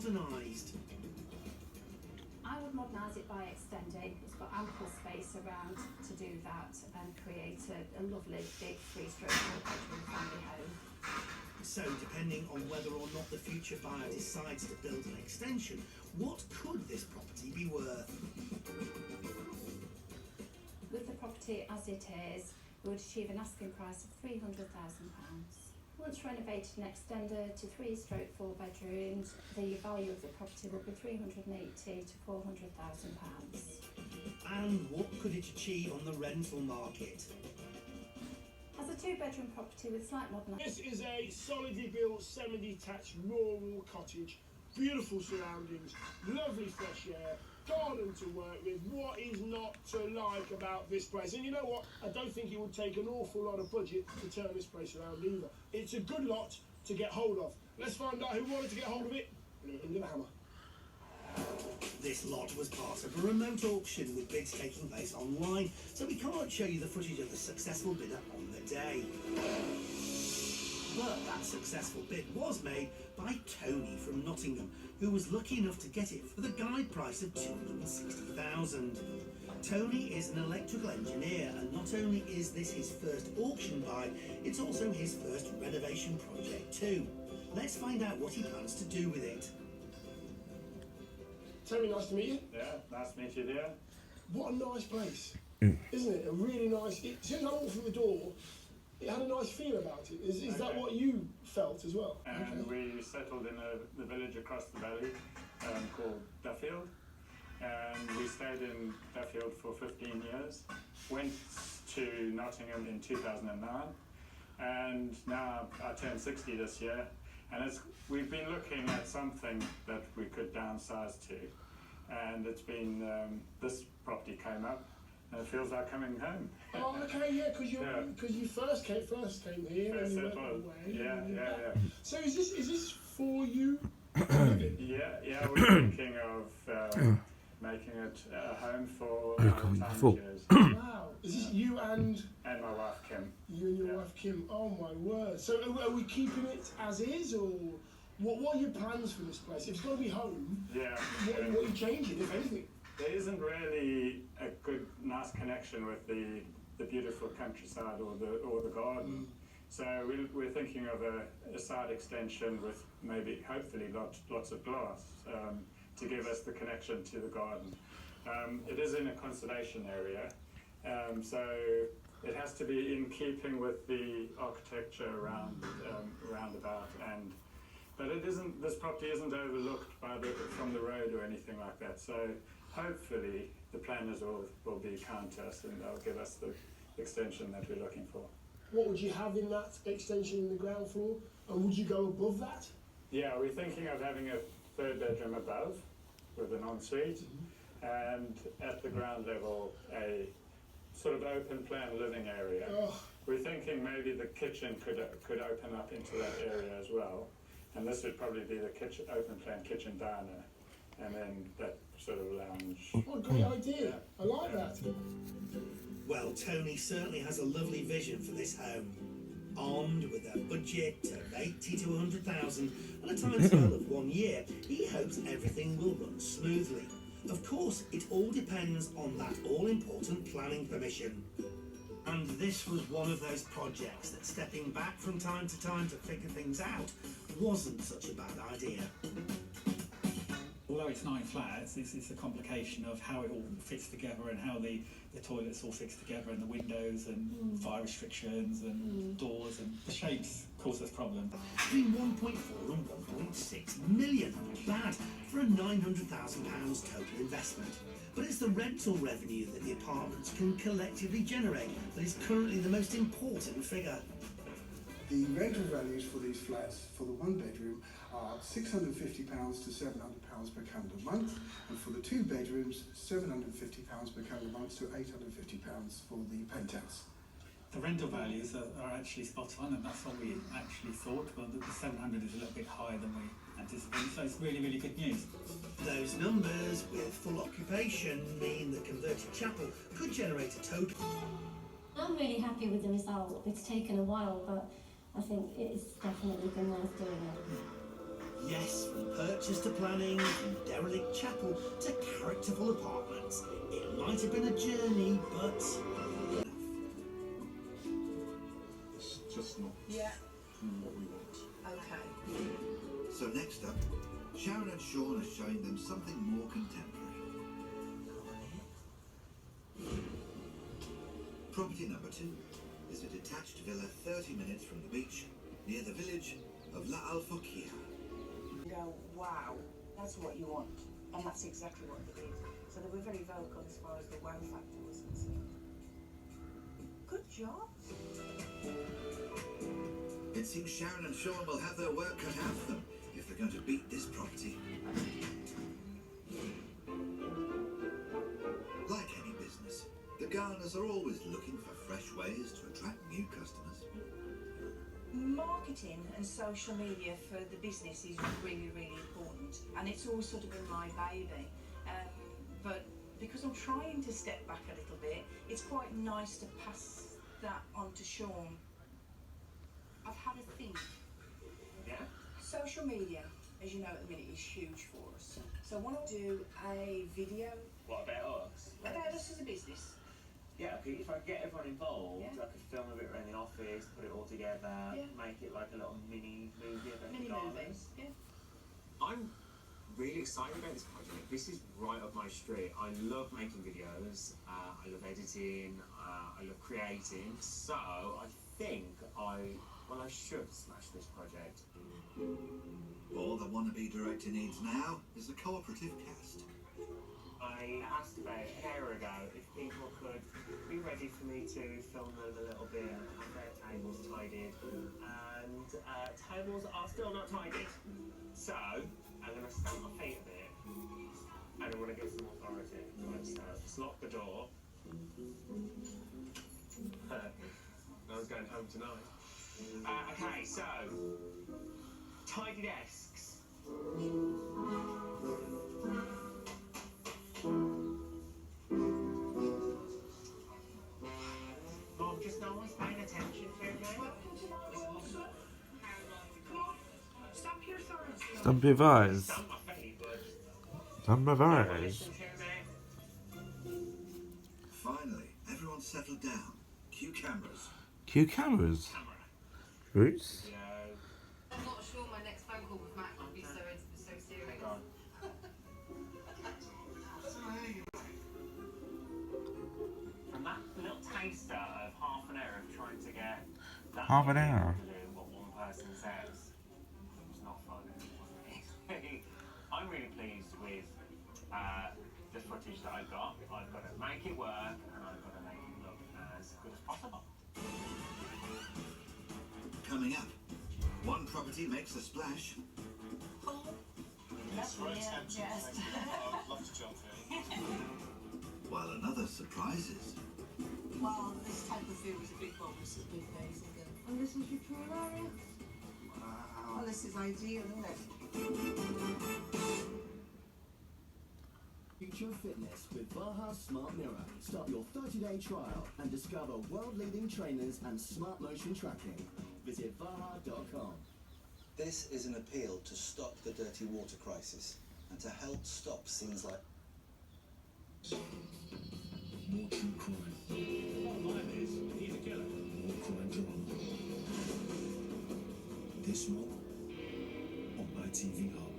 modernised. I would modernise it by extending. It's got ample space around to do that and create a lovely big 3-stroke 4-bedroom family home. So, depending on whether or not the future buyer decides to build an extension, what could this property be worth? With the property as it is, we would achieve an asking price of £300,000. Once renovated and extended to 3-stroke 4 bedrooms, the value of the property will be £380,000 to £400,000. And what could it achieve on the rental market? As a 2-bedroom property with slight modernisation. This is a solidly built, semi-detached rural cottage. Beautiful surroundings, lovely fresh air, garden to work with. What is not to like about this place? And you know what? I don't think it would take an awful lot of budget to turn this place around either. It's a good lot to get hold of. Let's find out who wanted to get hold of it under the hammer. This lot was part of a remote auction with bids taking place online, so we can't show you the footage of the successful bidder on the day. But that successful bid was made by Tony from Nottingham, who was lucky enough to get it for the guide price of $260,000. Tony is an electrical engineer, and not only is this his first auction buy, it's also his first renovation project too. Let's find out what he plans to do with it. Terry, nice to meet you. Yeah, nice to meet you there. What a nice place, isn't it? A really nice. As soon as I walked through the door, it had a nice feel about it. Is that what you felt as well? And we settled in the village across the valley called Duffield. And we stayed in Duffield for 15 years. Went to Nottingham in 2009. And now I turned 60 this year. And we've been looking at something that we could downsize to. And it's been, this property came up. And it feels like coming home. Oh, okay, yeah, because you first came here and you went away. Yeah. So is this for you? Yeah, we're thinking of making it a home for our teenagers. Wow. Is this you and my wife Kim? You and your wife Kim. Oh my word. So are we keeping it as is, or what are your plans for this place? If it's going to be home, what are you changing, if anything? There isn't really a good, nice connection with the beautiful countryside or the garden. So we're thinking of a side extension with maybe, hopefully, lots of glass to give us the connection to the garden. It is in a conservation area, so it has to be in keeping with the architecture around about. But it isn't. This property isn't overlooked from the road or anything like that. So hopefully the planners will be kind to us and they'll give us the extension that we're looking for. What would you have in that extension in the ground floor? And would you go above that? Yeah, we're thinking of having a 3rd bedroom above with an ensuite, and at the ground level a sort of open plan living area. We're thinking maybe the kitchen could open up into that area as well, and this would probably be the open plan kitchen diner, and then that sort of lounge. What a great idea. I like that. Well, Tony certainly has a lovely vision for this home. Armed with a budget of 80 to 100,000 and a timescale of 1 year, he hopes everything will run smoothly. Of course, it all depends on that all-important planning permission. And this was one of those projects that stepping back from time to time to figure things out wasn't such a bad idea. Although it's 9 flats, it's a complication of how it all fits together and how the toilets all fits together and the windows and fire restrictions and doors, and the shapes cause us problems. Between 1.4 and 1.6 million, bad for a £900,000 total investment. But it's the rental revenue that the apartments can collectively generate that is currently the most important figure. The rental values for these flats for the 1 bedroom are £650 to £700 per calendar month, and for the 2 bedrooms, £750 per calendar month to £850 for the penthouse. The rental values are actually spot on, and that's what we actually thought, but the 700 is a little bit higher than we anticipated, so it's really, really good news. Those numbers with full occupation mean the converted chapel could generate a total. I'm really happy with the result. It's taken a while, but I think it's definitely been worth doing it. Yes, from purchase to planning, from derelict chapel to characterful apartments. It might have been a journey, but It's just not Yeah. what we want. Okay. So next up, Sharon and Sean are showing them something more contemporary. Property number 2 is a detached villa 30 minutes from the beach near the village of La Alfoquia. You go, wow, that's what you want. And that's exactly what they did. So they were very vocal as far as the wow factor was concerned. Good job. It seems Sharon and Sean will have their work cut out for them if they're going to beat this property. Like any business, the Garners are always looking for fresh ways to attract new customers. Marketing and social media for the business is really, really important. And it's always sort of been my baby. But because I'm trying to step back a little bit, it's quite nice to pass that on to Sean. I've had a think. Yeah? Social media, as you know at the minute, is huge for us. So I want to do a video What about us? about us as a business. Yeah, okay, if I could get everyone involved, Yeah. I could film a bit around the office, put it all together, Yeah. make it like a little mini movie about Mini the movie. Garners. Yeah. I'm really excited about this project. This is right up my street. I love making videos, I love editing, I love creating, so I think I should smash this project. All the wannabe director needs now is a cooperative cast. I asked about an hour ago if people could be ready for me to film them a little bit, have their tables tidied, and tables are still not tidied. So, I'm going to stamp my feet a bit, and I want to give some authority. Let's lock the door. I was going home tonight. Okay, so, tidy desks. Mom, just no one's paying attention to me. Stamp your thumbs. Stamp your eyes. Stamp my feet, but Stamp my eyes. listen to me. Finally, everyone settled down. Cue cameras. Cue cameras. Roots. Yeah. I'm not sure my next phone call with Matt would be so serious. Hang on. From that little taster of half an hour of trying to get that Half an many people hour? to do what one person says, it was not fun. It wasn't easy. I'm really pleased with the footage that I got. I've got to make it work and I've got to make it look as good as possible. Coming up, one property makes a splash, That's brilliant. Yes. I'd love to jump in. while another surprises. Well, this type of food was a big bonus at Big Days. And this is your pool area. Wow. Well, this is ideal, isn't it? Future fitness with Vaha Smart Mirror. Start your 30-day trial and discover world-leading trainers and smart motion tracking. Visit vaha.com. This is an appeal to stop the dirty water crisis and to help stop scenes like... More true crime. Bottom line is, he's a killer. More crime drama. This month on ITV Hub.